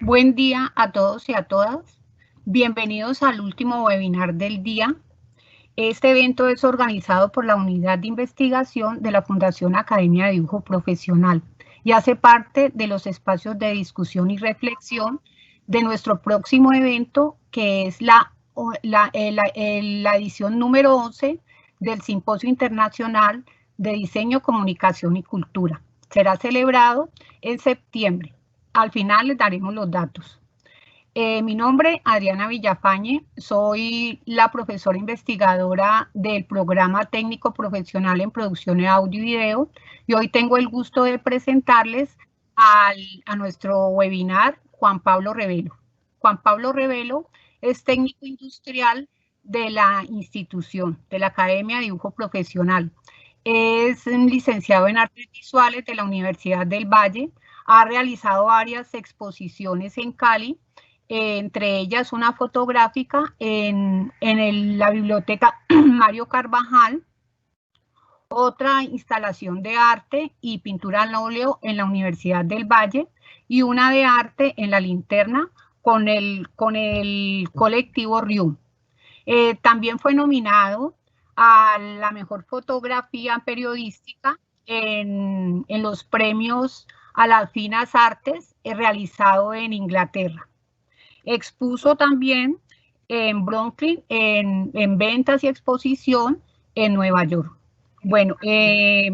Buen día a todos y a todas. Bienvenidos al último webinar del día. Este evento es organizado por la Unidad de Investigación de la Fundación Academia de Dibujo Profesional y hace parte de los espacios de discusión y reflexión de nuestro próximo evento, que es la edición número 11 del Simposio Internacional de Diseño, Comunicación y Cultura. Será celebrado en septiembre. Al final les daremos los datos. Mi nombre es Adriana Villafañe, soy la profesora investigadora del programa técnico profesional en producción de audio y video y hoy tengo el gusto de presentarles a nuestro webinar Juan Pablo Revelo. Juan Pablo Revelo es técnico industrial de la institución, de la Academia de Dibujo Profesional. Es licenciado en Artes Visuales de la Universidad del Valle, ha realizado varias exposiciones en Cali, entre ellas una fotográfica en la biblioteca Mario Carvajal, otra instalación de arte y pintura al óleo en la Universidad del Valle y una de arte en la Linterna con el colectivo RIU. También fue nominado a la mejor fotografía periodística en los premios a las finas artes realizado en Inglaterra. Expuso también en Brooklyn, en ventas y exposición en Nueva York. Bueno,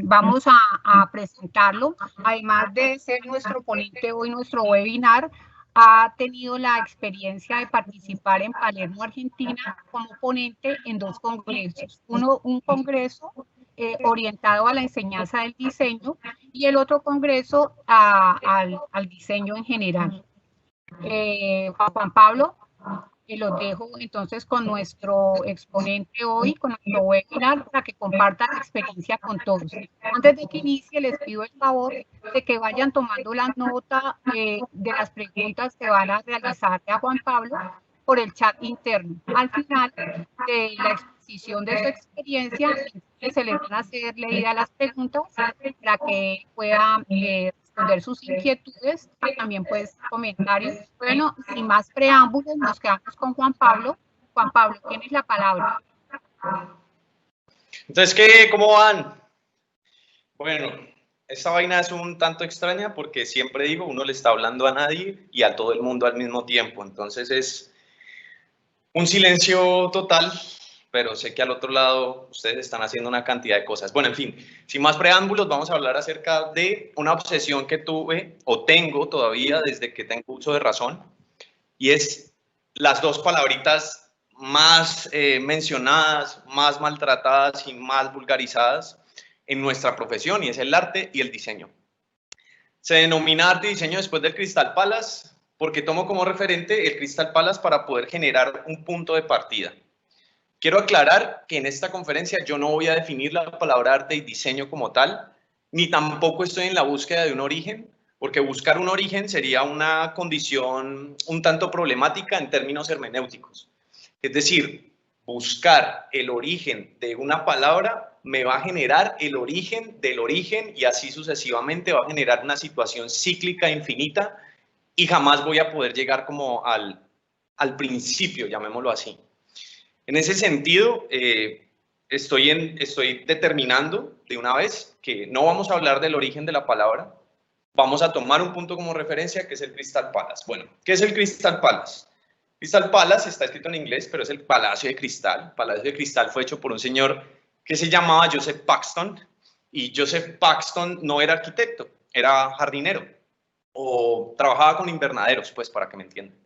vamos a presentarlo. Además de ser nuestro ponente hoy, nuestro webinar, ha tenido la experiencia de participar en Palermo, Argentina, como ponente en dos congresos. Un congreso orientado a la enseñanza del diseño y el otro congreso al diseño en general. Juan Pablo, los dejo entonces con nuestro exponente hoy, con nuestro webinar, para que comparta la experiencia con todos. Antes de que inicie, les pido el favor de que vayan tomando la nota de las preguntas que van a realizarle a Juan Pablo por el chat interno. Al final de la exposición de su experiencia, se les van a hacer leídas las preguntas para que pueda responder sus inquietudes y también pues comentarios. Bueno, sin más preámbulos, nos quedamos con Juan Pablo. Juan Pablo, tienes la palabra. Entonces, ¿qué? ¿Cómo van? Bueno, esta vaina es un tanto extraña porque siempre digo, uno le está hablando a nadie y a todo el mundo al mismo tiempo. Entonces es un silencio total, pero sé que al otro lado ustedes están haciendo una cantidad de cosas. Bueno, en fin, sin más preámbulos, vamos a hablar acerca de una obsesión que tuve o tengo todavía desde que tengo uso de razón, y es las dos palabritas más mencionadas, más maltratadas y más vulgarizadas en nuestra profesión, y es el arte y el diseño. Se denomina arte y diseño después del Crystal Palace porque tomo como referente el Crystal Palace para poder generar un punto de partida. Quiero aclarar que en esta conferencia yo no voy a definir la palabra arte y diseño como tal, ni tampoco estoy en la búsqueda de un origen, porque buscar un origen sería una condición un tanto problemática en términos hermenéuticos. Es decir, buscar el origen de una palabra me va a generar el origen del origen y así sucesivamente va a generar una situación cíclica infinita y jamás voy a poder llegar como al principio, llamémoslo así. En ese sentido, estoy determinando de una vez que no vamos a hablar del origen de la palabra, vamos a tomar un punto como referencia que es el Crystal Palace. Bueno, ¿qué es el Crystal Palace? Crystal Palace está escrito en inglés, pero es el Palacio de Cristal. El Palacio de Cristal fue hecho por un señor que se llamaba Joseph Paxton, y Joseph Paxton no era arquitecto, era jardinero, o trabajaba con invernaderos, pues, para que me entiendan.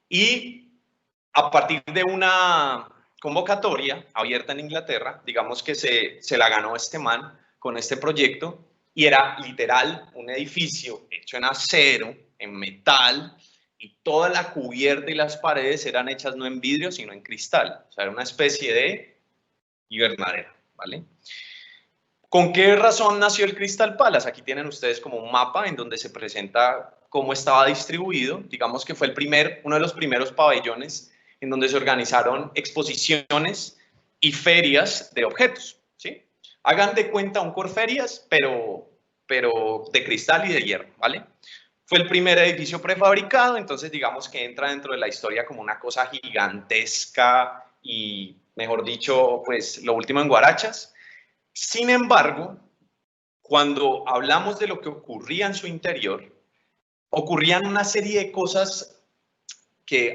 Y a partir de una convocatoria abierta en Inglaterra, digamos que se la ganó este man con este proyecto, y era literal un edificio hecho en acero, en metal, y toda la cubierta y las paredes eran hechas no en vidrio, sino en cristal. O sea, era una especie de invernadero, ¿vale? ¿Con qué razón nació el Crystal Palace? Aquí tienen ustedes como un mapa en donde se presenta cómo estaba distribuido. Digamos que fue uno de los primeros pabellones en donde se organizaron exposiciones y ferias de objetos, ¿sí? Hagan de cuenta un Corferias, pero de cristal y de hierro, ¿vale? Fue el primer edificio prefabricado, entonces digamos que entra dentro de la historia como una cosa gigantesca y, mejor dicho, pues lo último en Guarachas. Sin embargo, cuando hablamos de lo que ocurría en su interior, ocurrían una serie de cosas que,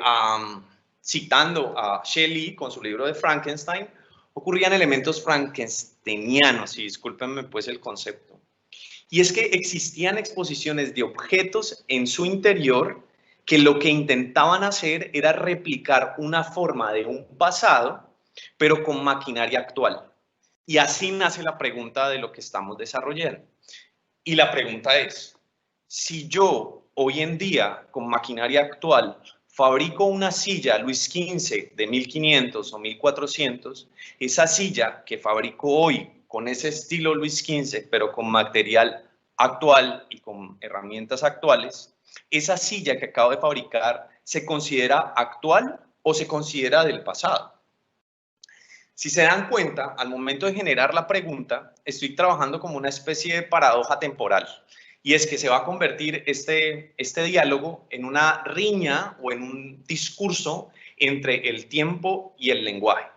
citando a Shelley con su libro de Frankenstein, ocurrían elementos frankensteinianos, y discúlpenme pues el concepto. Y es que existían exposiciones de objetos en su interior que lo que intentaban hacer era replicar una forma de un pasado, pero con maquinaria actual. Y así nace la pregunta de lo que estamos desarrollando. Y la pregunta es, si yo hoy en día, con maquinaria actual, fabrico una silla Luis XV de 1500 o 1400, esa silla que fabrico hoy con ese estilo Luis XV, pero con material actual y con herramientas actuales, esa silla que acabo de fabricar, ¿se considera actual o se considera del pasado? Si se dan cuenta, al momento de generar la pregunta, estoy trabajando como una especie de paradoja temporal. Y es que se va a convertir este diálogo en una riña o en un discurso entre el tiempo y el lenguaje.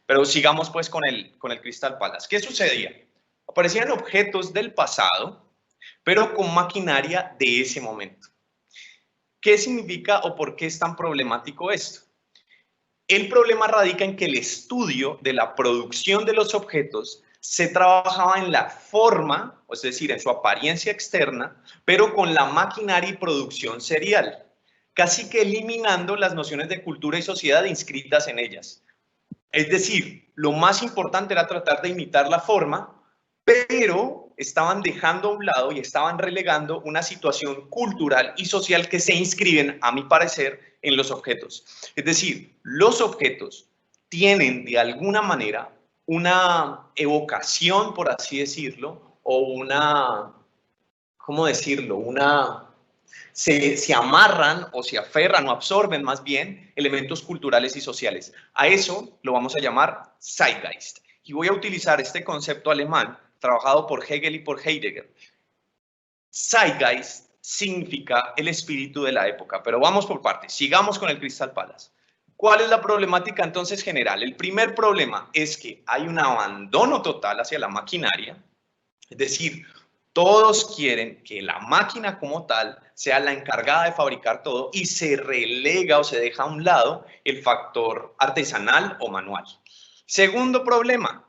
Pero sigamos pues con el Crystal Palace. ¿Qué sucedía? Aparecían objetos del pasado, pero con maquinaria de ese momento. ¿Qué significa o por qué es tan problemático esto? El problema radica en que el estudio de la producción de los objetos se trabajaba en la forma, es decir, en su apariencia externa, pero con la maquinaria y producción serial, casi que eliminando las nociones de cultura y sociedad inscritas en ellas. Es decir, lo más importante era tratar de imitar la forma, pero estaban dejando a un lado y estaban relegando una situación cultural y social que se inscriben, a mi parecer, en los objetos. Es decir, los objetos tienen de alguna manera una evocación, por así decirlo, o una, ¿cómo decirlo? Se amarran o se aferran o absorben más bien elementos culturales y sociales. A eso lo vamos a llamar Zeitgeist. Y voy a utilizar este concepto alemán trabajado por Hegel y por Heidegger. Zeitgeist significa el espíritu de la época, pero vamos por partes. Sigamos con el Crystal Palace. ¿Cuál es la problemática entonces general? El primer problema es que hay un abandono total hacia la maquinaria, es decir, todos quieren que la máquina como tal sea la encargada de fabricar todo y se relega o se deja a un lado el factor artesanal o manual. Segundo problema,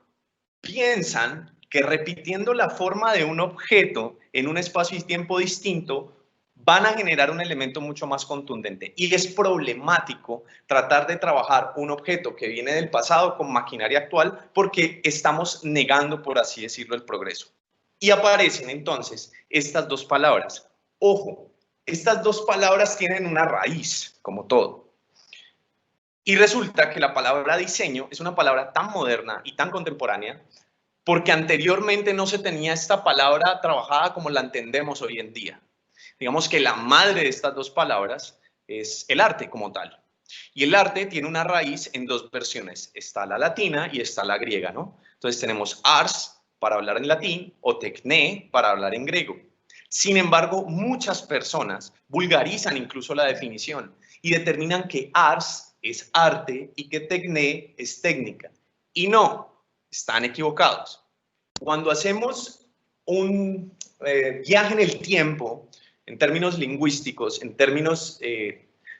piensan que repitiendo la forma de un objeto en un espacio y tiempo distinto van a generar un elemento mucho más contundente. Y es problemático tratar de trabajar un objeto que viene del pasado con maquinaria actual porque estamos negando, por así decirlo, el progreso. Y aparecen entonces estas dos palabras. Ojo, estas dos palabras tienen una raíz, como todo. Y resulta que la palabra diseño es una palabra tan moderna y tan contemporánea porque anteriormente no se tenía esta palabra trabajada como la entendemos hoy en día. Digamos que la madre de estas dos palabras es el arte como tal. Y el arte tiene una raíz en dos versiones. Está la latina y está la griega, ¿no? Entonces tenemos ars para hablar en latín o tecné para hablar en griego. Sin embargo, muchas personas vulgarizan incluso la definición y determinan que ars es arte y que tecné es técnica. Y no, están equivocados. Cuando hacemos un viaje en el tiempo, en términos lingüísticos, en términos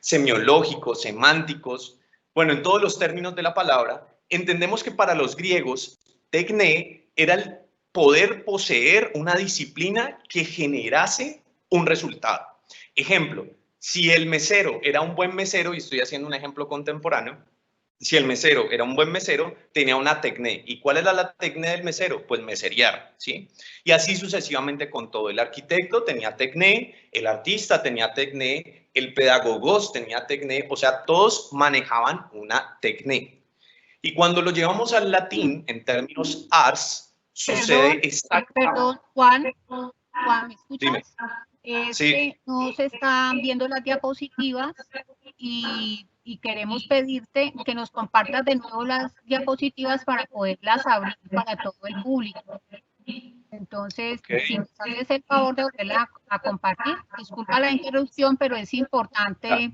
semiológicos, semánticos, bueno, en todos los términos de la palabra, entendemos que para los griegos, tecné era el poder poseer una disciplina que generase un resultado. Ejemplo, si el mesero era un buen mesero, y estoy haciendo un ejemplo contemporáneo, si el mesero era un buen mesero, tenía una tecné. ¿Y cuál era la tecné del mesero? Pues meseriar, ¿sí? Y así sucesivamente con todo. El arquitecto tenía tecné, el artista tenía tecné, el pedagogos tenía tecné, o sea, todos manejaban una tecné. Y cuando lo llevamos al latín, en términos ars, sucede exactamente. Perdón, Juan, ¿me escuchas? Dime. Es Sí. que no se están viendo las diapositivas y queremos pedirte que nos compartas de nuevo las diapositivas para poderlas abrir para todo el público. Entonces, Ok. si me haces el favor de volverla a compartir, disculpa la interrupción, pero es importante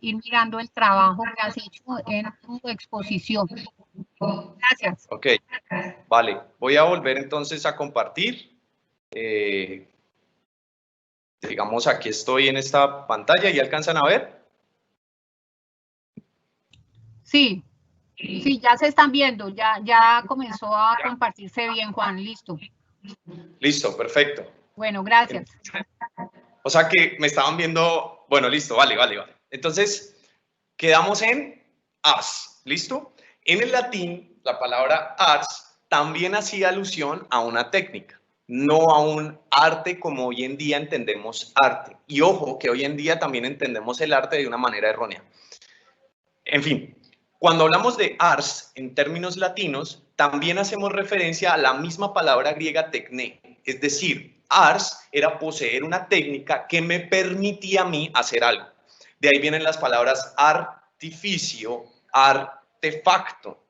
ir mirando el trabajo que has hecho en tu exposición. Gracias. Ok, vale. Voy a volver entonces a compartir. Digamos, aquí estoy en esta pantalla y alcanzan a ver. Sí, sí, ya se están viendo, ya comenzó a compartirse bien, Juan, listo. Listo, perfecto. Bueno, gracias. O sea que me estaban viendo. Bueno, listo, vale. Entonces, quedamos en ars, ¿listo? En el latín, la palabra ars también hacía alusión a una técnica, no a un arte como hoy en día entendemos arte. Y ojo, que hoy en día también entendemos el arte de una manera errónea. En fin, cuando hablamos de ars en términos latinos, también hacemos referencia a la misma palabra griega tekné, es decir, ars era poseer una técnica que me permitía a mí hacer algo. De ahí vienen las palabras artificio, artefacto.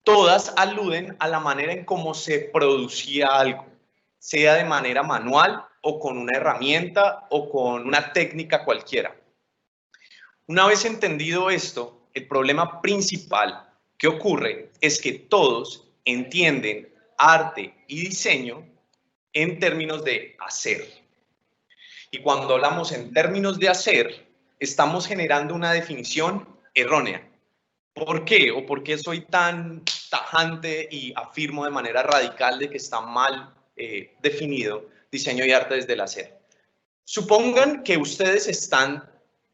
Todas aluden a la manera en cómo se producía algo, sea de manera manual o con una herramienta o con una técnica cualquiera. Una vez entendido esto, el problema principal que ocurre es que todos entienden arte y diseño en términos de hacer. Y cuando hablamos en términos de hacer, estamos generando una definición errónea. ¿Por qué? ¿O por qué soy tan tajante y afirmo de manera radical de que está mal definido diseño y arte desde el hacer? Supongan que ustedes están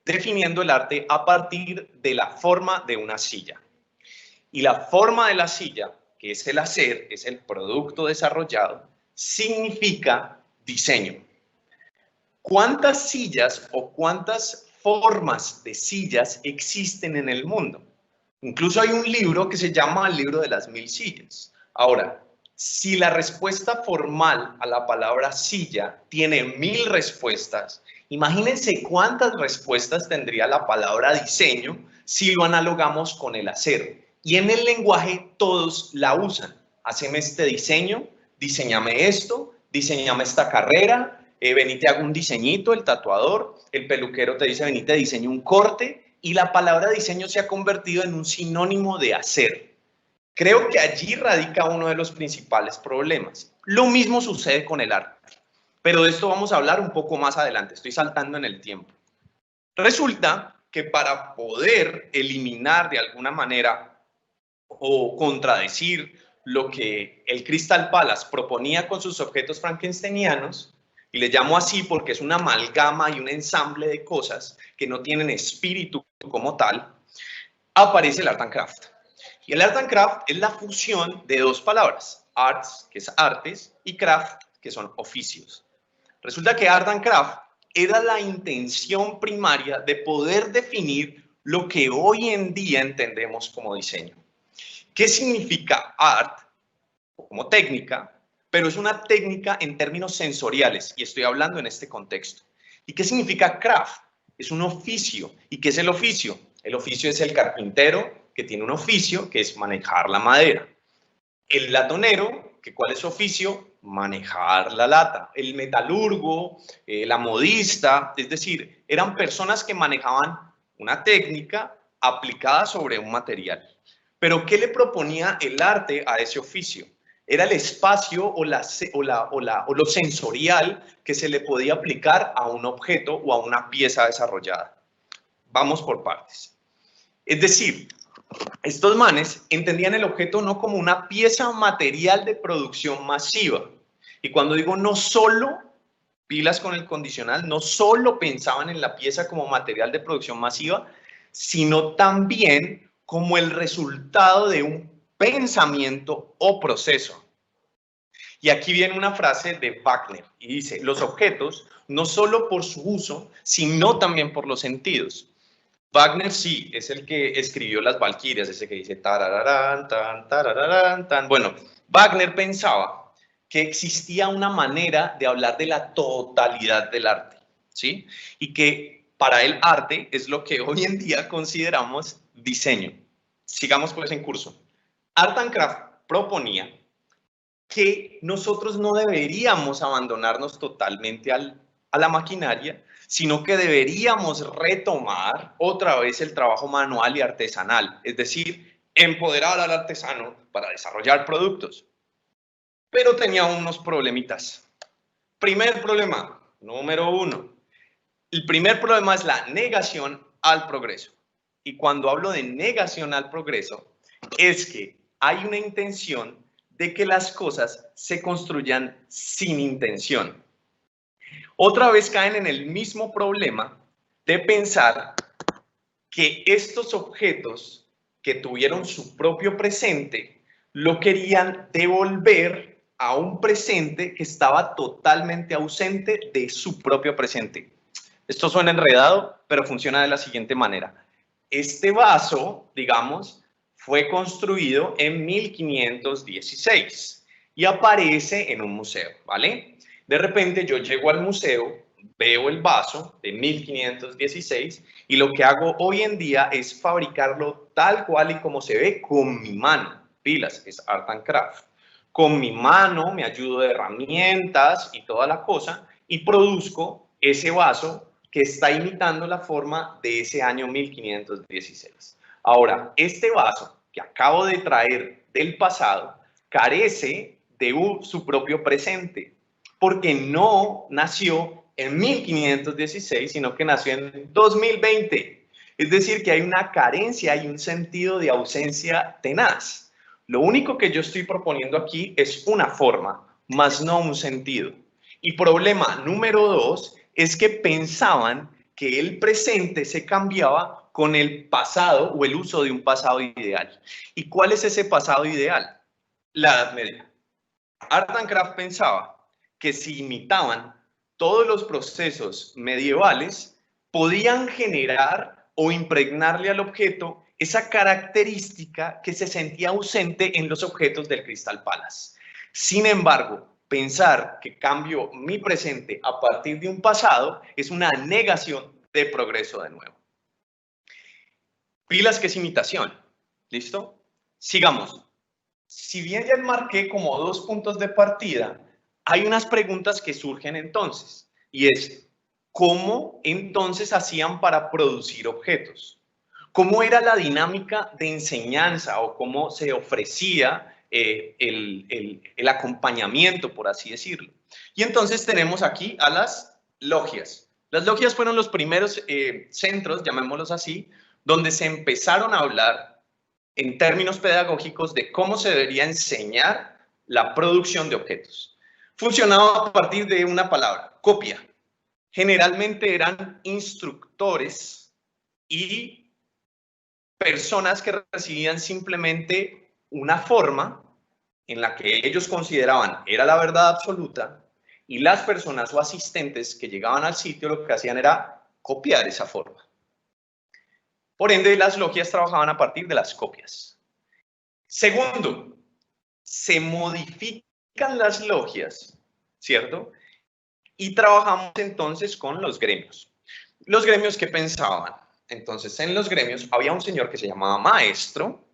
definiendo el arte a partir de la forma de una silla. Y la forma de la silla, que es el hacer, es el producto desarrollado, significa diseño. ¿Cuántas sillas o cuántas formas de sillas existen en el mundo? Incluso hay un libro que se llama El libro de las 1000 sillas. Ahora, si la respuesta formal a la palabra silla tiene 1000 respuestas, imagínense cuántas respuestas tendría la palabra diseño si lo analogamos con el hacer. Y en el lenguaje todos la usan. Haceme este diseño, diseñame esto, diseñame esta carrera, venite hago un diseñito, el tatuador, el peluquero te dice venite diseño un corte, y la palabra diseño se ha convertido en un sinónimo de hacer. Creo que allí radica uno de los principales problemas. Lo mismo sucede con el arte, pero de esto vamos a hablar un poco más adelante, estoy saltando en el tiempo. Resulta que para poder eliminar de alguna manera o contradecir lo que el Crystal Palace proponía con sus objetos frankensteinianos, y le llamo así porque es una amalgama y un ensamble de cosas que no tienen espíritu como tal, aparece el Art and Craft. Y el Art and Craft es la fusión de dos palabras, arts, que es artes, y craft, que son oficios. Resulta que Art and Craft era la intención primaria de poder definir lo que hoy en día entendemos como diseño. ¿Qué significa art como técnica? Pero es una técnica en términos sensoriales, y estoy hablando en este contexto. ¿Y qué significa craft? Es un oficio. ¿Y qué es el oficio? El oficio es el carpintero, que tiene un oficio, que es manejar la madera. El latonero, que ¿cuál es su oficio? Manejar la lata. El metalurgo, la modista, es decir, eran personas que manejaban una técnica aplicada sobre un material. Pero ¿qué le proponía el arte a ese oficio? Era el espacio o lo sensorial que se le podía aplicar a un objeto o a una pieza desarrollada. Vamos por partes. Es decir, estos manes entendían el objeto no como una pieza material de producción masiva. Y cuando digo no solo, pilas con el condicional, no solo pensaban en la pieza como material de producción masiva, sino también como el resultado de un pensamiento o proceso. Y aquí viene una frase de Wagner y dice, los objetos, no solo por su uso, sino también por los sentidos. Wagner sí, es el que escribió las Valquirias, ese que dice tarararán, tan, tarararán, tan. Bueno, Wagner pensaba que existía una manera de hablar de la totalidad del arte, ¿sí? Y que para él arte es lo que hoy en día consideramos diseño. Sigamos pues en curso. Art and Craft proponía que nosotros no deberíamos abandonarnos totalmente a la maquinaria, sino que deberíamos retomar otra vez el trabajo manual y artesanal, es decir, empoderar al artesano para desarrollar productos. Pero tenía unos problemitas. Primer problema, número 1. El primer problema es la negación al progreso. Y cuando hablo de negación al progreso, es que hay una intención de que las cosas se construyan sin intención. Otra vez caen en el mismo problema de pensar que estos objetos que tuvieron su propio presente lo querían devolver a un presente que estaba totalmente ausente de su propio presente. Esto suena enredado, pero funciona de la siguiente manera. Este vaso, digamos, fue construido en 1516 y aparece en un museo, ¿vale? De repente yo llego al museo, veo el vaso de 1516 y lo que hago hoy en día es fabricarlo tal cual y como se ve con mi mano. Pilas, es Art and Craft. Con mi mano me ayudo de herramientas y toda la cosa y produzco ese vaso que está imitando la forma de ese año 1516. Ahora, este vaso que acabo de traer del pasado carece de su propio presente, porque no nació en 1516, sino que nació en 2020. Es decir, que hay una carencia y un sentido de ausencia tenaz. Lo único que yo estoy proponiendo aquí es una forma, más no un sentido. Y problema número 2 es que pensaban que el presente se cambiaba con el pasado o el uso de un pasado ideal. ¿Y cuál es ese pasado ideal? La Edad Media. Art and Craft pensaba que si imitaban todos los procesos medievales, podían generar o impregnarle al objeto esa característica que se sentía ausente en los objetos del Crystal Palace. Sin embargo, pensar que cambio mi presente a partir de un pasado es una negación de progreso de nuevo. Pilas que es imitación. ¿Listo? Sigamos. Si bien ya enmarqué como 2 puntos de partida, hay unas preguntas que surgen entonces, y es, ¿cómo entonces hacían para producir objetos? ¿Cómo era la dinámica de enseñanza o cómo se ofrecía el acompañamiento, por así decirlo? Y entonces tenemos aquí a las logias. Las logias fueron los primeros centros, llamémoslos así, donde se empezaron a hablar en términos pedagógicos de cómo se debería enseñar la producción de objetos. Funcionaba a partir de una palabra, copia. Generalmente eran instructores y personas que recibían simplemente una forma en la que ellos consideraban era la verdad absoluta y las personas o asistentes que llegaban al sitio lo que hacían era copiar esa forma. Por ende, las logias trabajaban a partir de las copias. Segundo, se modifican las logias, ¿cierto? Y trabajamos entonces con los gremios. Los gremios, ¿qué pensaban? Entonces, en los gremios había un señor que se llamaba maestro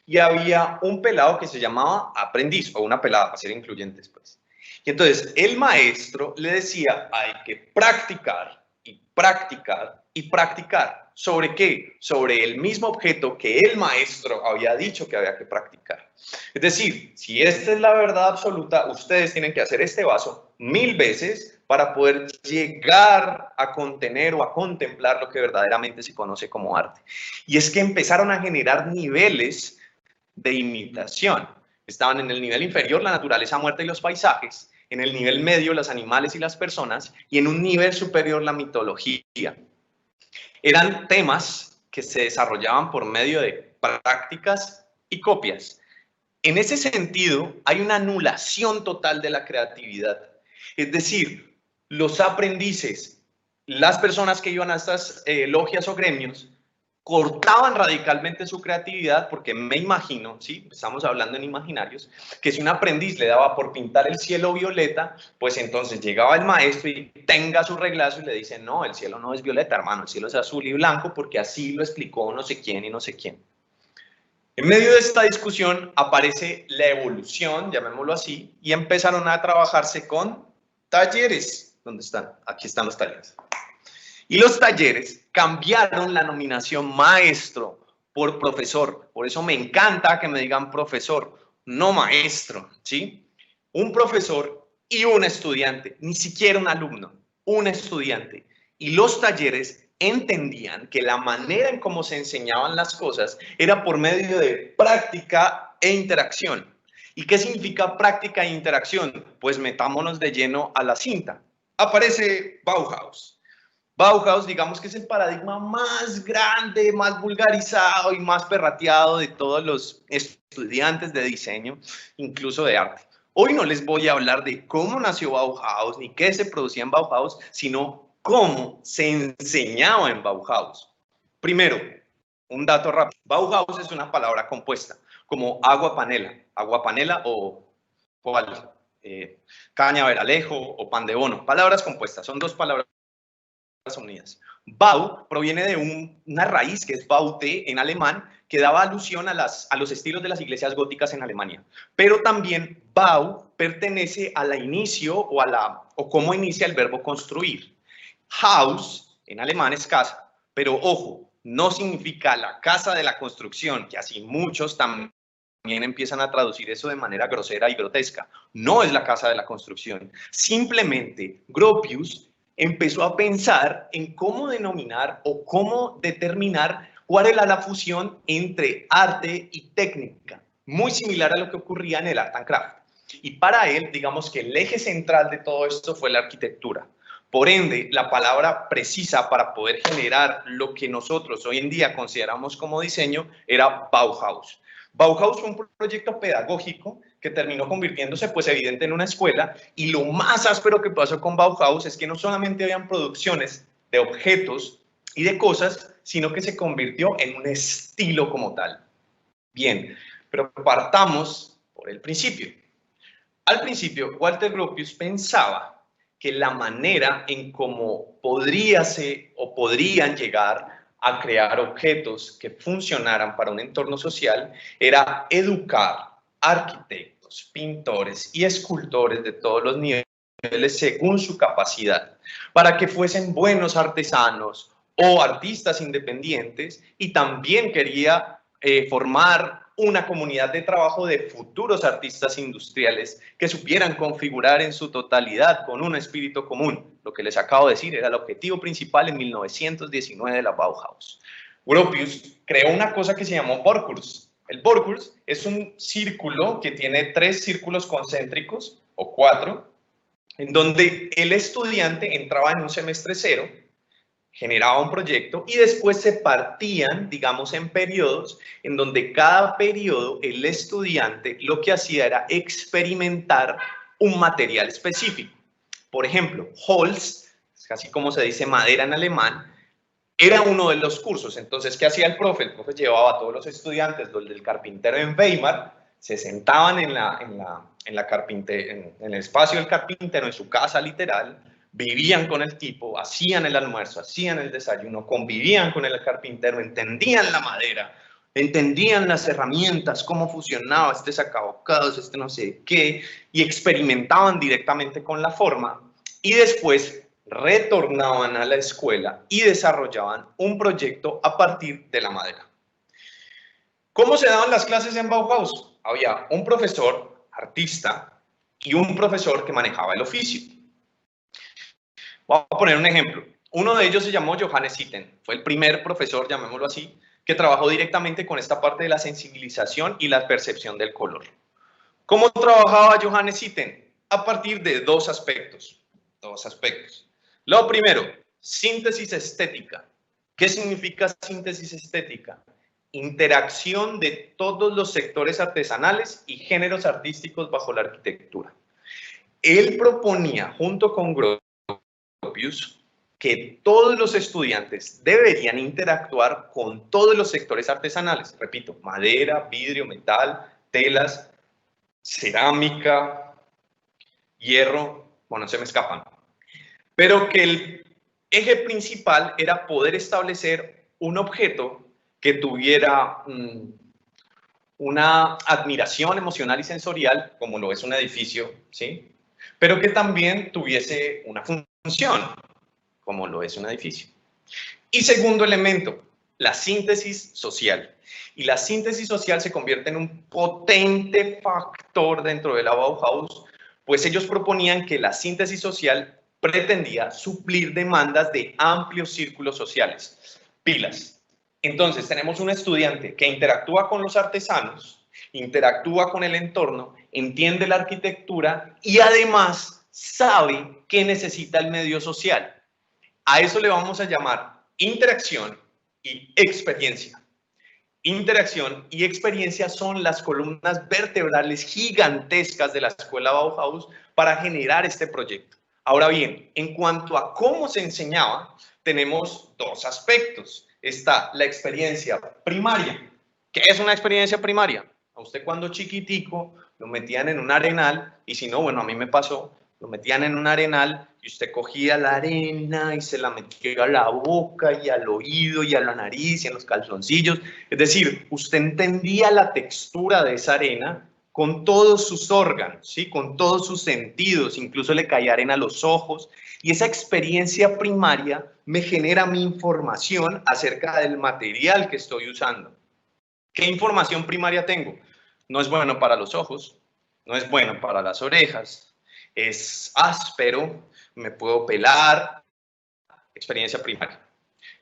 y había un pelado que se llamaba aprendiz, o una pelada, para ser incluyentes, pues. Y entonces, el maestro le decía, hay que practicar y practicar y practicar. ¿Sobre qué? Sobre el mismo objeto que el maestro había dicho que había que practicar. Es decir, si esta es la verdad absoluta, ustedes tienen que hacer este vaso 1000 veces para poder llegar a contener o a contemplar lo que verdaderamente se conoce como arte. Y es que empezaron a generar niveles de imitación. Estaban en el nivel inferior la naturaleza muerta y los paisajes, en el nivel medio los animales y las personas, y en un nivel superior la mitología. Eran temas que se desarrollaban por medio de prácticas y copias. En ese sentido, hay una anulación total de la creatividad. Es decir, los aprendices, las personas que iban a estas logias o gremios, cortaban radicalmente su creatividad porque me imagino, ¿sí? Estamos hablando en imaginarios, que si un aprendiz le daba por pintar el cielo violeta, pues entonces llegaba el maestro y tenga su reglazo y le dice, no, el cielo no es violeta, hermano, el cielo es azul y blanco porque así lo explicó no sé quién y no sé quién. En medio de esta discusión aparece la evolución, llamémoslo así, y empezaron a trabajarse con talleres. ¿Dónde están? Aquí están los talleres. Y los talleres cambiaron la nominación maestro por profesor. Por eso me encanta que me digan profesor, no maestro, ¿sí? Un profesor y un estudiante, ni siquiera un alumno, un estudiante. Y los talleres entendían que la manera en cómo se enseñaban las cosas era por medio de práctica e interacción. ¿Y qué significa práctica e interacción? Pues metámonos de lleno a la cinta. Aparece Bauhaus. Bauhaus, digamos que es el paradigma más grande, más vulgarizado y más perrateado de todos los estudiantes de diseño, incluso de arte. Hoy no les voy a hablar de cómo nació Bauhaus ni qué se producía en Bauhaus, sino cómo se enseñaba en Bauhaus. Primero, un dato rápido. Bauhaus es una palabra compuesta, como agua panela o ¿cuál? Cañaveralejo o pan de bono. Palabras compuestas, son dos palabras unidas. Bau proviene de una raíz que es Baute en alemán, que daba alusión a los estilos de las iglesias góticas en Alemania. Pero también Bau pertenece a la inicio o cómo inicia el verbo construir. Haus en alemán es casa, pero ojo, no significa la casa de la construcción, que así muchos también empiezan a traducir eso de manera grosera y grotesca. No es la casa de la construcción. Simplemente Gropius empezó a pensar en cómo denominar o cómo determinar cuál era la fusión entre arte y técnica, muy similar a lo que ocurría en el Art and Craft. Y para él, digamos que el eje central de todo esto fue la arquitectura. Por ende, la palabra precisa para poder generar lo que nosotros hoy en día consideramos como diseño era Bauhaus. Bauhaus fue un proyecto pedagógico que terminó convirtiéndose, pues evidente, en una escuela, y lo más áspero que pasó con Bauhaus es que no solamente habían producciones de objetos y de cosas, sino que se convirtió en un estilo como tal. Bien, pero partamos por el principio. Al principio, Walter Gropius pensaba que la manera en cómo podrían llegar a crear objetos que funcionaran para un entorno social era educar arquitectos, pintores y escultores de todos los niveles según su capacidad, para que fuesen buenos artesanos o artistas independientes, y también quería formar una comunidad de trabajo de futuros artistas industriales que supieran configurar en su totalidad con un espíritu común. Lo que les acabo de decir era el objetivo principal en 1919 de la Bauhaus. Gropius creó una cosa que se llamó Borkurs. El Borkurs es un círculo que tiene 3 círculos concéntricos, o 4, en donde el estudiante entraba en un semestre 0, generaba un proyecto y después se partían, digamos, en periodos, en donde cada periodo el estudiante lo que hacía era experimentar un material específico. Por ejemplo, Holz, casi como se dice madera en alemán, era uno de los cursos. Entonces, ¿qué hacía el profe? El profe llevaba a todos los estudiantes, los del carpintero en Weimar, se sentaban en el espacio del carpintero, en su casa literal, vivían con el tipo, hacían el almuerzo, hacían el desayuno, convivían con el carpintero, entendían la madera, entendían las herramientas, cómo funcionaba este sacabocados, este no sé qué, y experimentaban directamente con la forma, y después retornaban a la escuela y desarrollaban un proyecto a partir de la madera. ¿Cómo se daban las clases en Bauhaus? Había un profesor artista y un profesor que manejaba el oficio. Voy a poner un ejemplo. Uno de ellos se llamó Johannes Itten. Fue el primer profesor, llamémoslo así, que trabajó directamente con esta parte de la sensibilización y la percepción del color. ¿Cómo trabajaba Johannes Itten? A partir de dos aspectos. Lo primero, síntesis estética. ¿Qué significa síntesis estética? Interacción de todos los sectores artesanales y géneros artísticos bajo la arquitectura. Él proponía, junto con Gropius, que todos los estudiantes deberían interactuar con todos los sectores artesanales. Repito, madera, vidrio, metal, telas, cerámica, hierro, bueno, se me escapan. Pero que el eje principal era poder establecer un objeto que tuviera una admiración emocional y sensorial, como lo es un edificio, ¿sí? Pero que también tuviese una función, como lo es un edificio. Y segundo elemento, la síntesis social. Y la síntesis social se convierte en un potente factor dentro de la Bauhaus, pues ellos proponían que la síntesis social pretendía suplir demandas de amplios círculos sociales. Pilas. Entonces, tenemos un estudiante que interactúa con los artesanos, interactúa con el entorno, entiende la arquitectura y además sabe qué necesita el medio social. A eso le vamos a llamar interacción y experiencia. Interacción y experiencia son las columnas vertebrales gigantescas de la escuela Bauhaus para generar este proyecto. Ahora bien, en cuanto a cómo se enseñaba, tenemos dos aspectos. Está la experiencia primaria. ¿Qué es una experiencia primaria? A usted cuando chiquitico lo metían en un arenal y si no, bueno, a mí me pasó, lo metían en un arenal y usted cogía la arena y se la metía a la boca y al oído y a la nariz y en los calzoncillos. Es decir, usted entendía la textura de esa arena con todos sus órganos, ¿sí? Con todos sus sentidos, incluso le caía arena a los ojos. Y esa experiencia primaria me genera mi información acerca del material que estoy usando. ¿Qué información primaria tengo? No es bueno para los ojos, no es bueno para las orejas, es áspero, me puedo pelar. Experiencia primaria.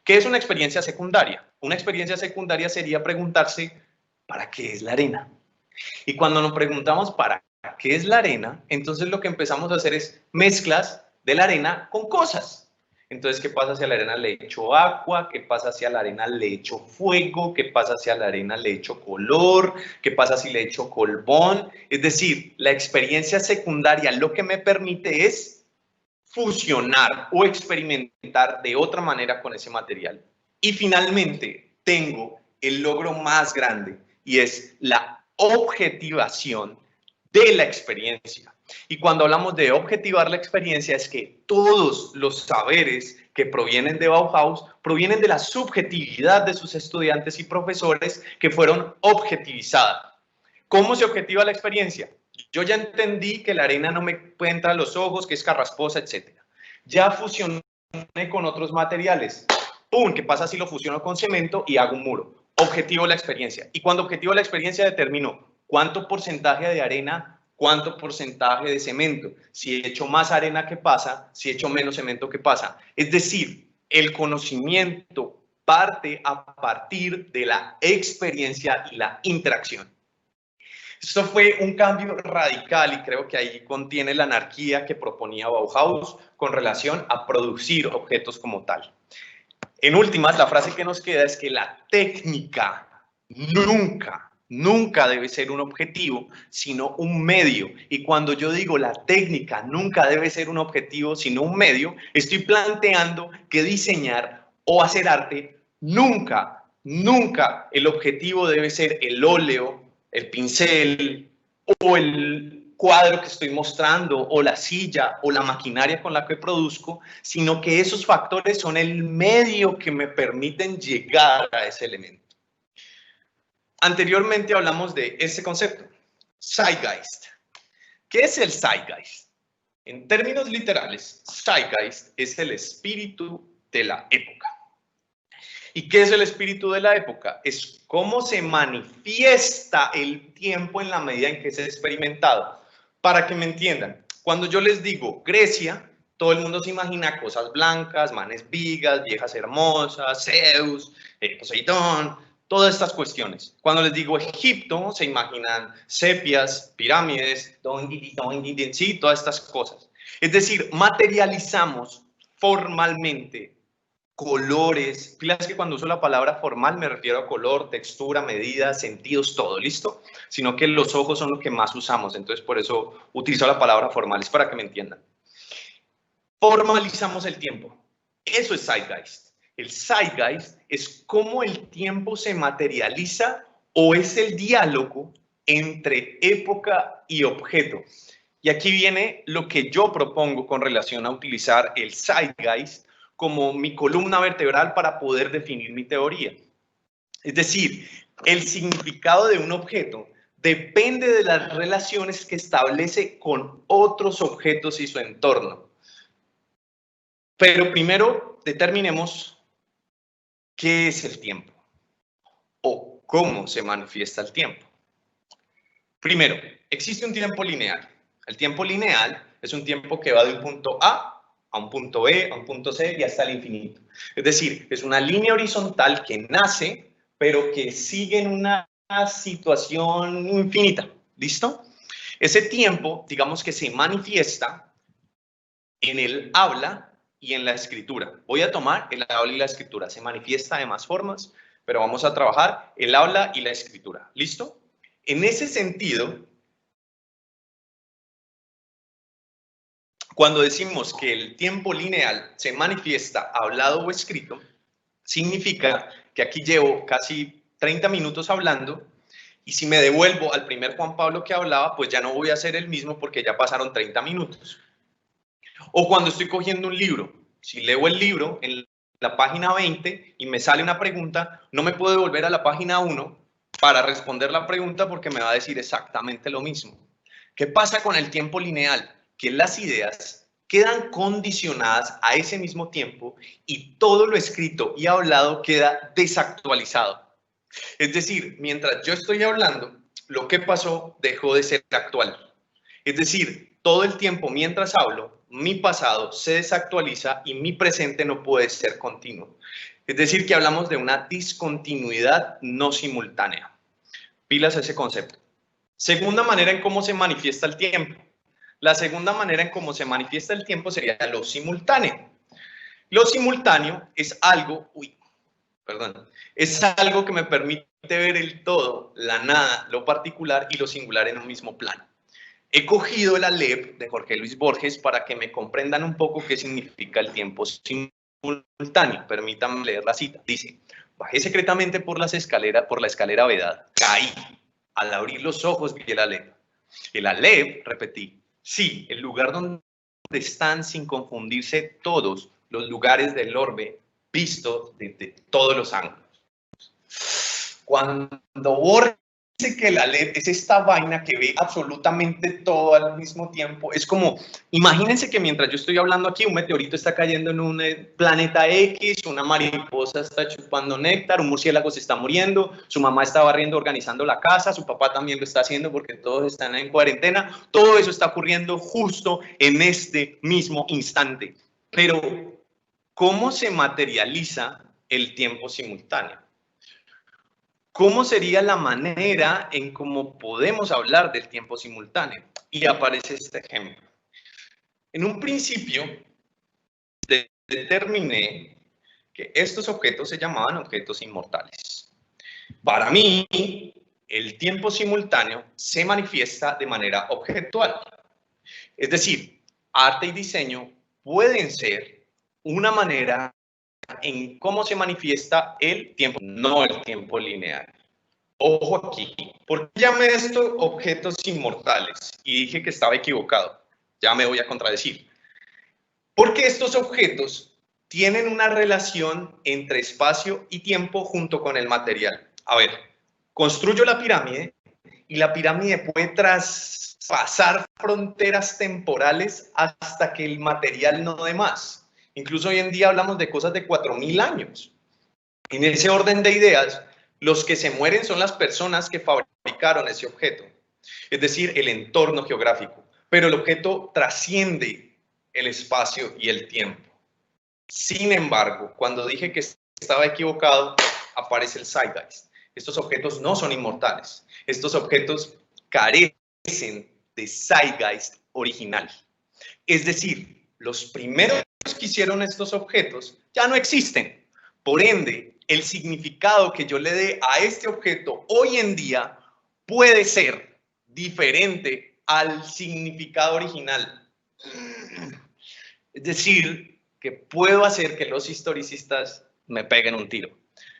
¿Qué es una experiencia secundaria? Una experiencia secundaria sería preguntarse, ¿para qué es la arena? Y cuando nos preguntamos para qué es la arena, entonces lo que empezamos a hacer es mezclas de la arena con cosas. Entonces, ¿qué pasa si a la arena le echo agua? ¿Qué pasa si a la arena le echo fuego? ¿Qué pasa si a la arena le echo color? ¿Qué pasa si le echo colbón? Es decir, la experiencia secundaria lo que me permite es fusionar o experimentar de otra manera con ese material. Y finalmente, tengo el logro más grande y es la objetivación de la experiencia. Y cuando hablamos de objetivar la experiencia es que todos los saberes que provienen de Bauhaus provienen de la subjetividad de sus estudiantes y profesores que fueron objetivizadas. ¿Cómo se objetiva la experiencia? Yo ya entendí que la arena no me puede entrar a los ojos, que es carrasposa, etc. Ya fusioné con otros materiales. ¡Pum! ¿Qué pasa si lo fusiono con cemento y hago un muro? Objetivo la experiencia. Y cuando objetivo la experiencia determino cuánto porcentaje de arena, cuánto porcentaje de cemento. Si he hecho más arena, ¿qué pasa? Si he hecho menos cemento, ¿qué pasa? Es decir, el conocimiento parte a partir de la experiencia y la interacción. Esto fue un cambio radical y creo que ahí contiene la anarquía que proponía Bauhaus con relación a producir objetos como tal. En últimas, la frase que nos queda es que la técnica nunca debe ser un objetivo, sino un medio. Y cuando yo digo la técnica nunca debe ser un objetivo, sino un medio, estoy planteando que diseñar o hacer arte nunca el objetivo debe ser el óleo, el pincel o el cuadro que estoy mostrando o la silla o la maquinaria con la que produzco, sino que esos factores son el medio que me permiten llegar a ese elemento. Anteriormente hablamos de ese concepto, Zeitgeist. ¿Qué es el Zeitgeist? En términos literales, Zeitgeist es el espíritu de la época. ¿Y qué es el espíritu de la época? Es cómo se manifiesta el tiempo en la medida en que es experimentado. Para que me entiendan, cuando yo les digo Grecia, todo el mundo se imagina cosas blancas, manes vigas, viejas hermosas, Zeus, Poseidón, todas estas cuestiones. Cuando les digo Egipto, se imaginan sepias, pirámides, sí, todas estas cosas. Es decir, materializamos formalmente colores, filas que cuando uso la palabra formal me refiero a color, textura, medida, sentidos, todo, ¿listo? Sino que los ojos son lo que más usamos, entonces por eso utilizo la palabra formal, es para que me entiendan. Formalizamos el tiempo, eso es Zeitgeist. El Zeitgeist es cómo el tiempo se materializa o es el diálogo entre época y objeto. Y aquí viene lo que yo propongo con relación a utilizar el Zeitgeist como mi columna vertebral para poder definir mi teoría. Es decir, el significado de un objeto depende de las relaciones que establece con otros objetos y su entorno. Pero primero determinemos qué es el tiempo o cómo se manifiesta el tiempo. Primero, existe un tiempo lineal. El tiempo lineal es un tiempo que va de un punto A un punto B, a un punto C y hasta el infinito. Es decir, es una línea horizontal que nace, pero que sigue en una situación infinita. ¿Listo? Ese tiempo, digamos que se manifiesta en el habla y en la escritura. Voy a tomar el habla y la escritura. Se manifiesta de más formas, pero vamos a trabajar el habla y la escritura. ¿Listo? En ese sentido, cuando decimos que el tiempo lineal se manifiesta hablado o escrito, significa que aquí llevo casi 30 minutos hablando y si me devuelvo al primer Juan Pablo que hablaba, pues ya no voy a ser el mismo porque ya pasaron 30 minutos. O cuando estoy cogiendo un libro, si leo el libro en la página 20 y me sale una pregunta, no me puedo devolver a la página 1 para responder la pregunta porque me va a decir exactamente lo mismo. ¿Qué pasa con el tiempo lineal? Que las ideas quedan condicionadas a ese mismo tiempo y todo lo escrito y hablado queda desactualizado. Es decir, mientras yo estoy hablando, lo que pasó dejó de ser actual. Es decir, todo el tiempo mientras hablo, mi pasado se desactualiza y mi presente no puede ser continuo. Es decir, que hablamos de una discontinuidad no simultánea. Pilas a ese concepto. Segunda manera en cómo se manifiesta el tiempo. La segunda manera en cómo se manifiesta el tiempo sería lo simultáneo. Lo simultáneo es algo, es algo que me permite ver el todo, la nada, lo particular y lo singular en un mismo plano. He cogido el Aleph de Jorge Luis Borges para que me comprendan un poco qué significa el tiempo simultáneo. Permítanme leer la cita. Dice, bajé secretamente por la escalera vedada. Caí. Al abrir los ojos vi el Aleph. El Aleph, repetí, sí, el lugar donde están sin confundirse todos los lugares del orbe visto desde todos los ángulos. Cuando Borges dice que el Aleph es esta vaina que ve absolutamente todo al mismo tiempo, es como, imagínense que mientras yo estoy hablando aquí, un meteorito está cayendo en un planeta X, una mariposa está chupando néctar, un murciélago se está muriendo, su mamá está barriendo, organizando la casa, su papá también lo está haciendo porque todos están en cuarentena, todo eso está ocurriendo justo en este mismo instante. Pero, ¿cómo se materializa el tiempo simultáneo? ¿Cómo sería la manera en cómo podemos hablar del tiempo simultáneo? Y aparece este ejemplo. En un principio, determiné que estos objetos se llamaban objetos inmortales. Para mí, el tiempo simultáneo se manifiesta de manera objetual. Es decir, arte y diseño pueden ser una manera en cómo se manifiesta el tiempo, no el tiempo lineal. Ojo aquí, ¿por qué llamé esto objetos inmortales? Y dije que estaba equivocado, ya me voy a contradecir. Porque estos objetos tienen una relación entre espacio y tiempo junto con el material. A ver, construyo la pirámide y la pirámide puede traspasar fronteras temporales hasta que el material no dé más. Incluso hoy en día hablamos de cosas de 4000 años. En ese orden de ideas, los que se mueren son las personas que fabricaron ese objeto, es decir, el entorno geográfico, pero el objeto trasciende el espacio y el tiempo. Sin embargo, cuando dije que estaba equivocado, aparece el Zeitgeist. Estos objetos no son inmortales. Estos objetos carecen de Zeitgeist original. Es decir, los primeros que hicieron estos objetos ya no existen. Por ende, el significado que yo le dé a este objeto hoy en día puede ser diferente al significado original. Es decir, que puedo hacer que los historicistas me peguen un tiro.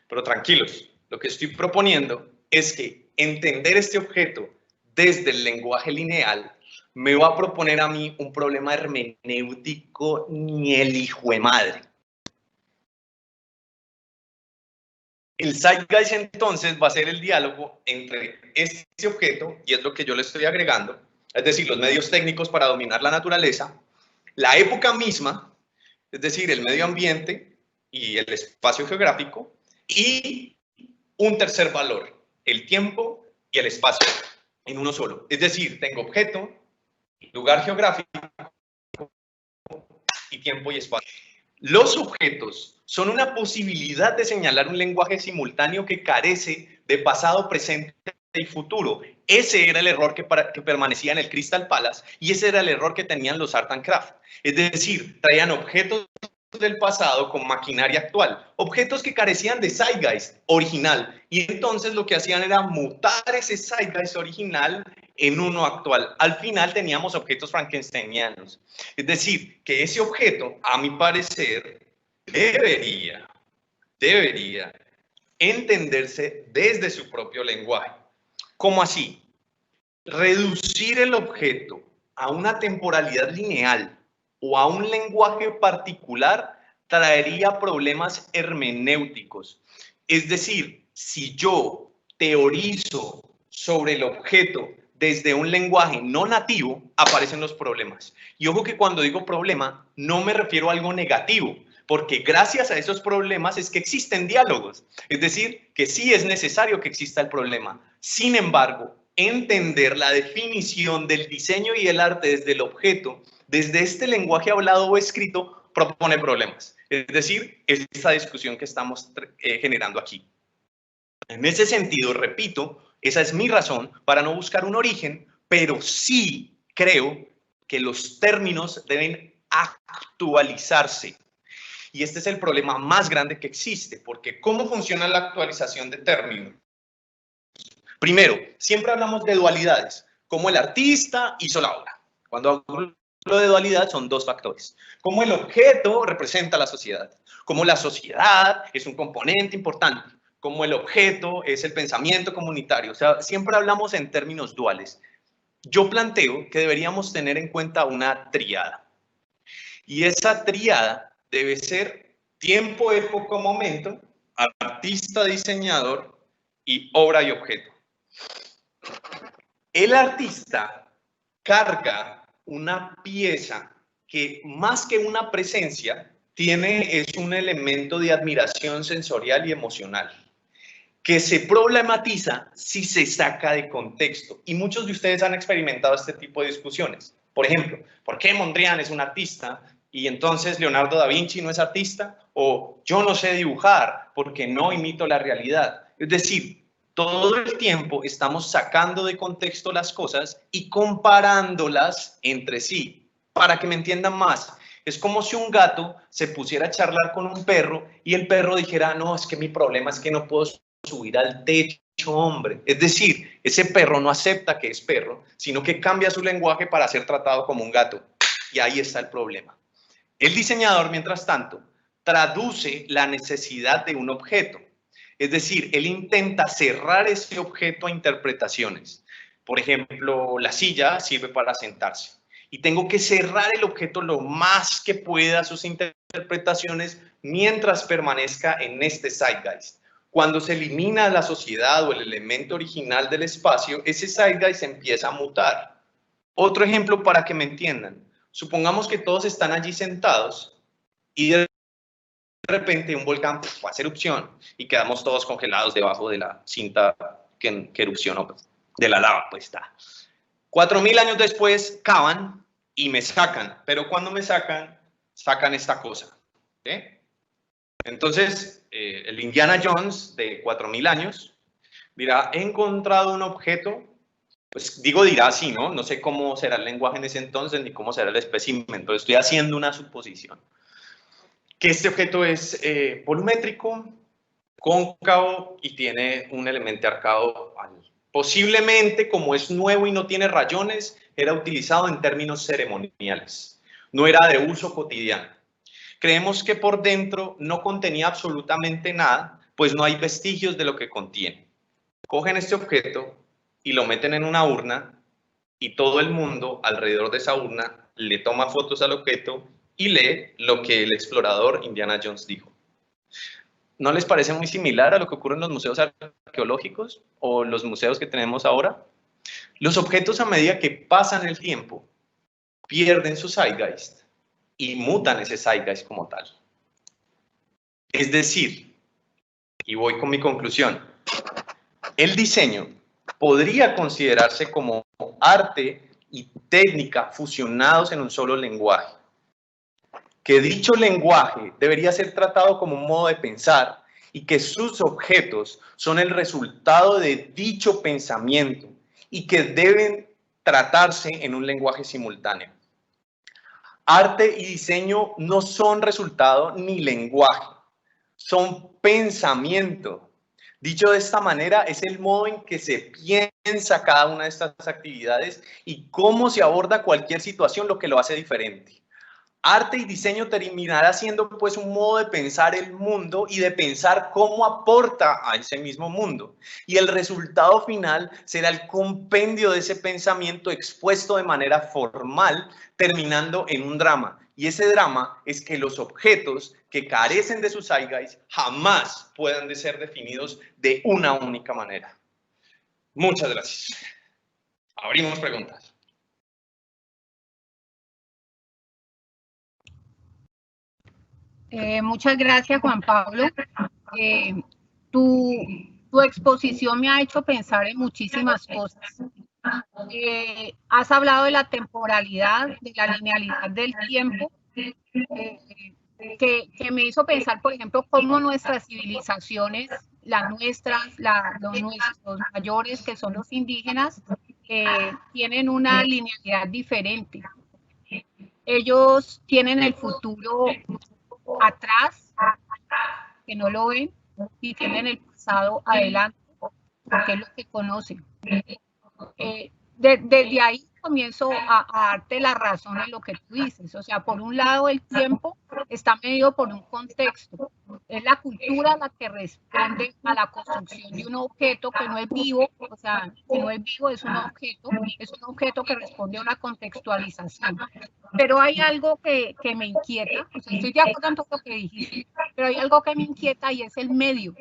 Pero tranquilos, lo que estoy proponiendo es que entender este objeto desde el lenguaje lineal me va a proponer a mí un problema hermenéutico ni el hijo de madre. El zeitgeist entonces va a ser el diálogo entre este objeto, y es lo que yo le estoy agregando, es decir, los medios técnicos para dominar la naturaleza, la época misma, es decir, el medio ambiente y el espacio geográfico, y un tercer valor, el tiempo y el espacio, en uno solo. Es decir, tengo objeto, lugar geográfico y tiempo y espacio. Los objetos son una posibilidad de señalar un lenguaje simultáneo que carece de pasado, presente y futuro. Ese era el error que permanecía en el Crystal Palace y ese era el error que tenían los Art and Craft. Es decir, traían objetos del pasado con maquinaria actual, objetos que carecían de zeitgeist original, y entonces lo que hacían era mutar ese zeitgeist original en uno actual. Al final teníamos objetos frankensteinianos. Es decir, que ese objeto, a mi parecer, debería entenderse desde su propio lenguaje. ¿Cómo así? Reducir el objeto a una temporalidad lineal o a un lenguaje particular traería problemas hermenéuticos. Es decir, si yo teorizo sobre el objeto desde un lenguaje no nativo, aparecen los problemas. Y ojo que cuando digo problema, no me refiero a algo negativo, porque gracias a esos problemas es que existen diálogos. Es decir, que sí es necesario que exista el problema. Sin embargo, entender la definición del diseño y el arte desde el objeto, desde este lenguaje hablado o escrito, propone problemas. Es decir, es esta discusión que estamos generando aquí. En ese sentido, repito, esa es mi razón para no buscar un origen, pero sí creo que los términos deben actualizarse. Y este es el problema más grande que existe, porque ¿cómo funciona la actualización de términos? Primero, siempre hablamos de dualidades, como el artista hizo la obra. Cuando hablo de dualidad son dos factores. Como el objeto representa a la sociedad, como la sociedad es un componente importante, como el objeto es el pensamiento comunitario. O sea, siempre hablamos en términos duales. Yo planteo que deberíamos tener en cuenta una tríada. Y esa tríada debe ser tiempo, época, momento, artista, diseñador y obra y objeto. El artista carga una pieza que más que una presencia es un elemento de admiración sensorial y emocional que se problematiza si se saca de contexto. Y muchos de ustedes han experimentado este tipo de discusiones. Por ejemplo, ¿por qué Mondrian es un artista y entonces Leonardo da Vinci no es artista? O yo no sé dibujar porque no imito la realidad. Es decir, todo el tiempo estamos sacando de contexto las cosas y comparándolas entre sí. Para que me entiendan más, es como si un gato se pusiera a charlar con un perro y el perro dijera, no, es que mi problema es que no puedo subir al techo, hombre. Es decir, ese perro no acepta que es perro, sino que cambia su lenguaje para ser tratado como un gato. Y ahí está el problema. El diseñador, mientras tanto, traduce la necesidad de un objeto. Es decir, él intenta cerrar ese objeto a interpretaciones. Por ejemplo, la silla sirve para sentarse. Y tengo que cerrar el objeto lo más que pueda a sus interpretaciones mientras permanezca en este zeitgeist. Cuando se elimina la sociedad o el elemento original del espacio, ese zeitgeist empieza a mutar. Otro ejemplo para que me entiendan. Supongamos que todos están allí sentados y de repente un volcán va a hacer erupción y quedamos todos congelados debajo de la cinta que erupcionó, de la lava, pues está. 4000 años después cavan y me sacan, pero cuando me sacan esta cosa. ¿Okay? Entonces, el Indiana Jones de 4000 años dirá, he encontrado un objeto, pues dirá así, ¿no? No sé cómo será el lenguaje en ese entonces ni cómo será el espécimen, pero estoy haciendo una suposición. Que este objeto es volumétrico, cóncavo y tiene un elemento arcado. Posiblemente, como es nuevo y no tiene rayones, era utilizado en términos ceremoniales. No era de uso cotidiano. Creemos que por dentro no contenía absolutamente nada, pues no hay vestigios de lo que contiene. Cogen este objeto y lo meten en una urna y todo el mundo alrededor de esa urna le toma fotos al objeto y lee lo que el explorador Indiana Jones dijo. ¿No les parece muy similar a lo que ocurre en los museos arqueológicos o los museos que tenemos ahora? Los objetos, a medida que pasan el tiempo, pierden su zeitgeist y mutan ese zeitgeist como tal. Es decir, y voy con mi conclusión, el diseño podría considerarse como arte y técnica fusionados en un solo lenguaje. Que dicho lenguaje debería ser tratado como un modo de pensar y que sus objetos son el resultado de dicho pensamiento y que deben tratarse en un lenguaje simultáneo. Arte y diseño no son resultado ni lenguaje, son pensamiento. Dicho de esta manera, es el modo en que se piensa cada una de estas actividades y cómo se aborda cualquier situación lo que lo hace diferente. Arte y diseño terminará siendo pues un modo de pensar el mundo y de pensar cómo aporta a ese mismo mundo. Y el resultado final será el compendio de ese pensamiento expuesto de manera formal, terminando en un drama. Y ese drama es que los objetos que carecen de su zeitgeist jamás puedan de ser definidos de una única manera. Muchas gracias. Abrimos preguntas. Muchas gracias, Juan Pablo. Tu exposición me ha hecho pensar en muchísimas cosas. Has hablado de la temporalidad, de la linealidad del tiempo, que me hizo pensar, por ejemplo, cómo nuestras civilizaciones, las nuestras, los nuestros mayores, que son los indígenas, tienen una linealidad diferente. Ellos tienen el futuro atrás, que no lo ven, y tienen el pasado adelante, porque es lo que conocen. Desde ahí comienzo a darte la razón en lo que tú dices. O sea, por un lado el tiempo está medido por un contexto. Es la cultura la que responde a la construcción de un objeto que no es vivo. O sea, que no es vivo, es un objeto que responde a una contextualización. Pero hay algo que me inquieta. O sea, estoy de acuerdo en todo lo que dijiste, pero hay algo que me inquieta y es el medio.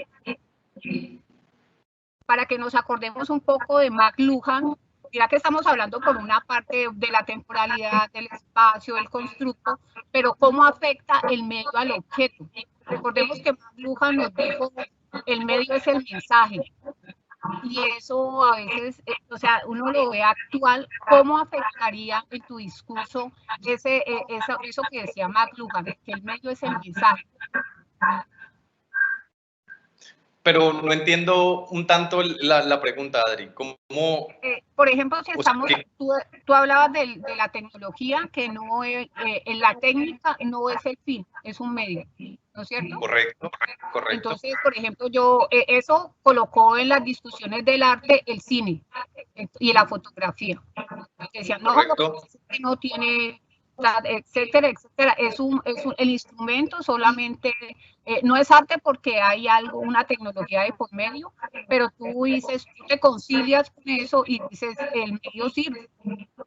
Para que nos acordemos un poco de McLuhan, mira que estamos hablando por una parte de la temporalidad, del espacio, del constructo, pero cómo afecta el medio al objeto. Recordemos que McLuhan nos dijo, el medio es el mensaje. Y eso a veces, o sea, uno lo ve actual, ¿cómo afectaría en tu discurso eso que decía McLuhan, que el medio es el mensaje? Pero no entiendo un tanto la pregunta, Adri. ¿Cómo? Por ejemplo, si estamos, tú hablabas de la tecnología, que no es, en la técnica no es el fin, es un medio, ¿no es cierto? Correcto, correcto. Entonces, por ejemplo, eso colocó en las discusiones del arte el cine y la fotografía. Decían, no, no tiene, etcétera, etcétera. El instrumento solamente, no es arte porque hay algo, una tecnología de por medio, pero tú dices, tú te concilias con eso y dices, el medio sirve,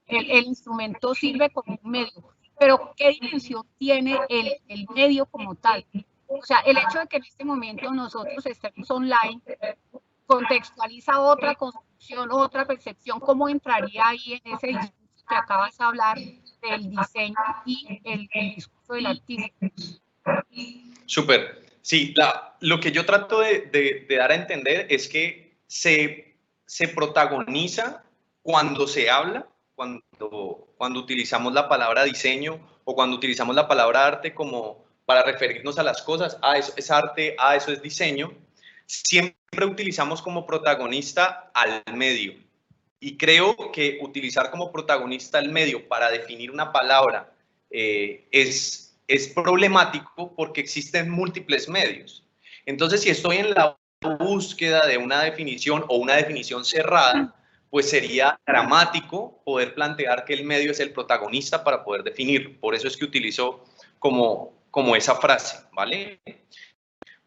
el instrumento sirve como un medio. Pero ¿qué dimensión tiene el medio como tal? O sea, el hecho de que en este momento nosotros estemos online contextualiza otra construcción, otra percepción. ¿Cómo entraría ahí en ese discurso que acabas de hablar del diseño y el discurso del artista? Súper. Sí, lo que yo trato de dar a entender es que se protagoniza cuando se habla, cuando utilizamos la palabra diseño o cuando utilizamos la palabra arte como para referirnos a las cosas. Eso es arte, eso es diseño. Siempre utilizamos como protagonista al medio. Y creo que utilizar como protagonista el medio para definir una palabra es problemático porque existen múltiples medios. Entonces, si estoy en la búsqueda de una definición o una definición cerrada, pues sería dramático poder plantear que el medio es el protagonista para poder definirlo. Por eso es que utilizo como esa frase, ¿vale?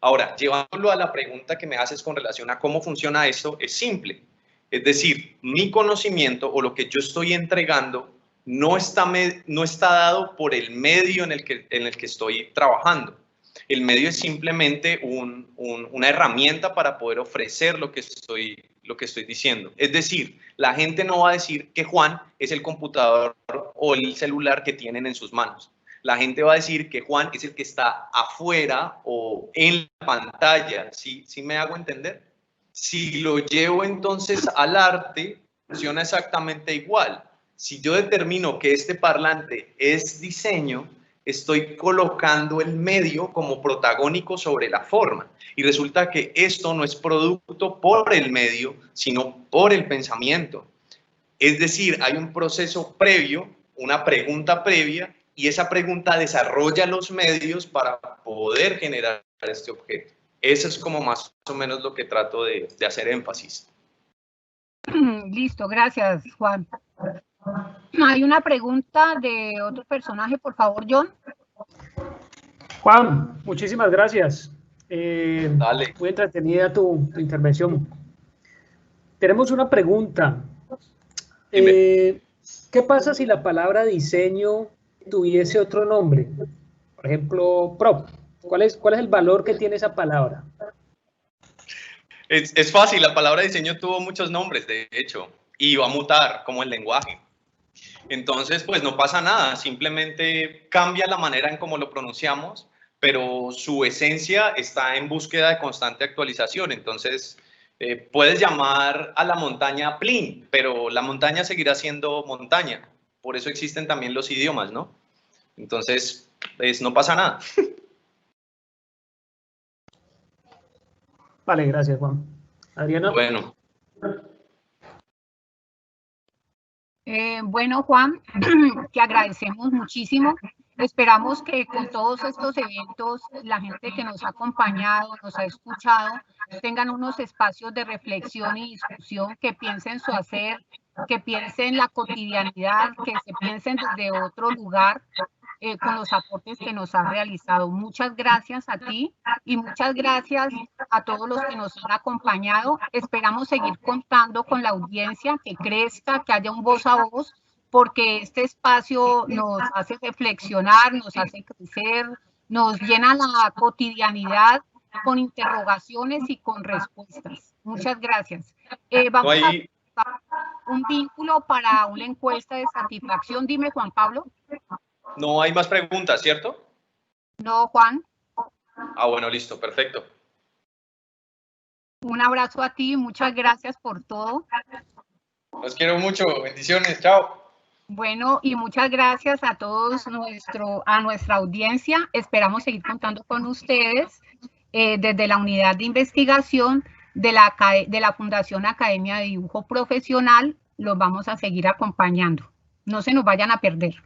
Ahora, llevándolo a la pregunta que me haces con relación a cómo funciona esto, es simple. Es decir, mi conocimiento o lo que yo estoy entregando no está dado por el medio en el que estoy trabajando. El medio es simplemente una herramienta para poder ofrecer lo que estoy diciendo. Es decir, la gente no va a decir que Juan es el computador o el celular que tienen en sus manos. La gente va a decir que Juan es el que está afuera o en la pantalla. ¿Sí me hago entender? Si lo llevo entonces al arte, funciona exactamente igual. Si yo determino que este parlante es diseño, estoy colocando el medio como protagónico sobre la forma. Y resulta que esto no es producto por el medio, sino por el pensamiento. Es decir, hay un proceso previo, una pregunta previa, y esa pregunta desarrolla los medios para poder generar este objeto. Eso es como más o menos lo que trato de hacer énfasis. Listo, gracias, Juan. Hay una pregunta de otro personaje, por favor, John. Juan, muchísimas gracias. Dale. Muy entretenida tu intervención. Tenemos una pregunta. ¿Qué pasa si la palabra diseño tuviese otro nombre? Por ejemplo, prop. ¿Cuál es el valor que tiene esa palabra? Es fácil, la palabra diseño tuvo muchos nombres, de hecho, y va a mutar como el lenguaje. Entonces, pues no pasa nada, simplemente cambia la manera en cómo lo pronunciamos, pero su esencia está en búsqueda de constante actualización. Entonces, puedes llamar a la montaña Plin, pero la montaña seguirá siendo montaña. Por eso existen también los idiomas, ¿no? Entonces, pues no pasa nada. Vale, gracias, Juan. Adriana. Bueno. Bueno, Juan, te agradecemos muchísimo. Esperamos que con todos estos eventos, la gente que nos ha acompañado, nos ha escuchado, tengan unos espacios de reflexión y discusión, que piensen su hacer, que piensen la cotidianidad, que se piensen desde otro lugar, con los aportes que nos has realizado. Muchas gracias a ti y muchas gracias a todos los que nos han acompañado. Esperamos seguir contando con la audiencia, que crezca, que haya un voz a voz, porque este espacio nos hace reflexionar, nos hace crecer, nos llena la cotidianidad con interrogaciones y con respuestas. Muchas gracias. Vamos a un vínculo para una encuesta de satisfacción. Dime, Juan Pablo. No hay más preguntas, ¿cierto? No, Juan. Ah, bueno, listo, perfecto. Un abrazo a ti, muchas gracias por todo. Los quiero mucho, bendiciones, chao. Bueno, y muchas gracias a todos a nuestra audiencia. Esperamos seguir contando con ustedes desde la unidad de investigación de la Fundación Academia de Dibujo Profesional. Los vamos a seguir acompañando. No se nos vayan a perder.